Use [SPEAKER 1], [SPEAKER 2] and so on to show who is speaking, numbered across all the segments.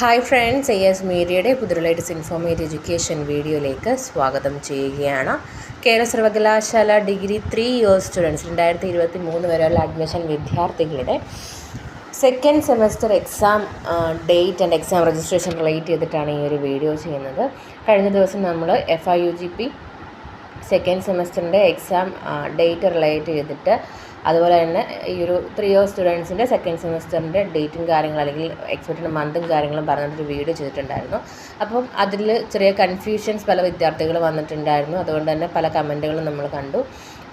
[SPEAKER 1] Hi friends, AS മീഡിയയുടെ പുതിയ latest informative education വീഡിയോയിലേക്ക് സ്വാഗതം ചെയ്യുകയാണ്. കേരള സർവകലാശാല ഡിഗ്രി 3 ഇയേഴ്സ് സ്റ്റുഡൻസ് 2023 വരെയുള്ള അഡ്മിഷൻ വിദ്യാർത്ഥികളുടെ second semester exam date and exam registration relate ചെയ്തിട്ടാണ് ഈ ഒരു വീഡിയോ ചെയ്യുന്നത്. കഴിഞ്ഞ ദിവസം നമ്മൾ FIUGP സെക്കൻഡ് സെമസ്റ്ററിൻ്റെ എക്സാം ഡേറ്റ് റിലേറ്റ് ചെയ്തിട്ട് അതുപോലെ തന്നെ ഈ ഒരു 3 ഇയേഴ്സ് സ്റ്റുഡൻസിൻ്റെ സെക്കൻഡ് സെമസ്റ്ററിൻ്റെ ഡേറ്റും കാര്യങ്ങളും അല്ലെങ്കിൽ എക്സ്പെക്റ്റഡ് മന്തും കാര്യങ്ങളും പറഞ്ഞിട്ടൊരു വീഡിയോ ചെയ്തിട്ടുണ്ടായിരുന്നു. അപ്പം അതിൽ ചെറിയ കൺഫ്യൂഷൻസ് പല വിദ്യാർത്ഥികൾ വന്നിട്ടുണ്ടായിരുന്നു. അതുകൊണ്ട് തന്നെ പല കമൻറ്റുകളും നമ്മൾ കണ്ടു.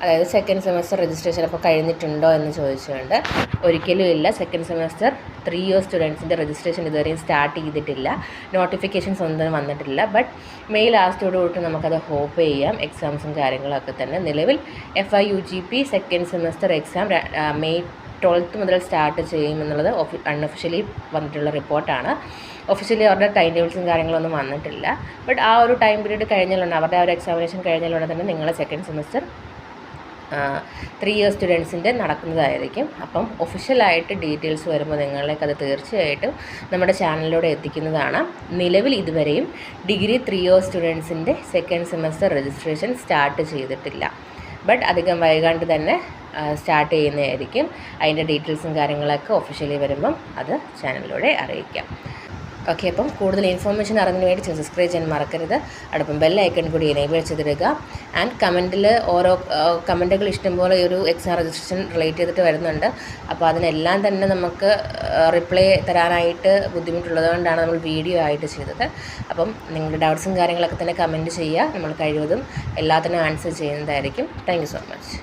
[SPEAKER 1] അതായത് സെക്കൻഡ് സെമസ്റ്റർ രജിസ്ട്രേഷൻ അപ്പോൾ കഴിഞ്ഞിട്ടുണ്ടോ എന്ന് ചോദിച്ചുകൊണ്ട് ഒരിക്കലും ഇല്ല. സെക്കൻഡ് സെമസ്റ്റർ 3 ഇയേഴ്സ് സ്റ്റുഡൻസിൻ്റെ രജിസ്ട്രേഷൻ ഇതുവരെയും സ്റ്റാർട്ട് ചെയ്തിട്ടില്ല. നോട്ടിഫിക്കേഷൻസ് ഒന്നും വന്നിട്ടില്ല. ബട്ട് മെയ് ലാസ്റ്റോടുകൂടി നമുക്കത് ഹോപ്പ് ചെയ്യാം. എക്സാംസും കാര്യങ്ങളൊക്കെ തന്നെ നിലവിൽ FIUGP second semester exam May 12 മുതൽ സ്റ്റാർട്ട് ചെയ്യുമെന്നുള്ളത് അൺഒഫീഷ്യലി വന്നിട്ടുള്ള റിപ്പോർട്ടാണ്. ഒഫീഷ്യലി അവരുടെ ടൈം ടേബിൾസും കാര്യങ്ങളൊന്നും വന്നിട്ടില്ല. ബട്ട് ആ ഒരു ടൈം പീരീഡ് കഴിഞ്ഞാലുണ്ട്, അവരുടെ ആ ഒരു എക്സാമിനേഷൻ കഴിഞ്ഞാലുണ്ട് തന്നെ നിങ്ങളെ സെക്കൻഡ് സെമസ്റ്റർ 3 ഇയേഴ്സ് സ്റ്റുഡൻസിൻ്റെ നടക്കുന്നതായിരിക്കും. അപ്പം ഒഫീഷ്യലായിട്ട് ഡീറ്റെയിൽസ് വരുമ്പോൾ നിങ്ങളിലേക്ക് അത് തീർച്ചയായിട്ടും നമ്മുടെ ചാനലിലൂടെ എത്തിക്കുന്നതാണ്. നിലവിൽ ഇതുവരെയും ഡിഗ്രി 3 ഇയേഴ്സ് സ്റ്റുഡൻസിൻ്റെ സെക്കൻഡ് സെമസ്റ്റർ രജിസ്ട്രേഷൻ സ്റ്റാർട്ട് ചെയ്തിട്ടില്ല. ബട്ട് അധികം വൈകാണ്ട് തന്നെ സ്റ്റാർട്ട് ചെയ്യുന്നതായിരിക്കും. അതിൻ്റെ ഡീറ്റെയിൽസും കാര്യങ്ങളൊക്കെ ഒഫീഷ്യലി വരുമ്പം അത് ചാനലിലൂടെ അറിയിക്കാം. ഓക്കെ, അപ്പം കൂടുതൽ ഇൻഫോർമേഷൻ അറിഞ്ഞതിന് വേണ്ടി സബ്സ്ക്രൈബ് ചെയ്യാൻ മറക്കരുത്. അടുപ്പം ബെൽ ഐക്കൺ കൂടി എനേബിൾ ചെയ്തിടുക. ആൻഡ് കമൻറ്റിൽ ഓരോ കമൻറ്റുകൾ ഇഷ്ടംപോലെ ഈ ഒരു എക്സാം രജിസ്ട്രേഷൻ റിലേറ്റ് ചെയ്തിട്ട് വരുന്നുണ്ട്. അപ്പോൾ അതിനെല്ലാം തന്നെ നമുക്ക് റിപ്ലൈ തരാനായിട്ട് ബുദ്ധിമുട്ടുള്ളത് കൊണ്ടാണ് നമ്മൾ വീഡിയോ ആയിട്ട് ചെയ്തത്. അപ്പം നിങ്ങളുടെ ഡൗട്ട്സും കാര്യങ്ങളൊക്കെ തന്നെ കമൻറ്റ് ചെയ്യുക. നമ്മൾ കഴിവതും എല്ലാത്തിനും ആൻസർ ചെയ്യുന്നതായിരിക്കും. Thank you so much.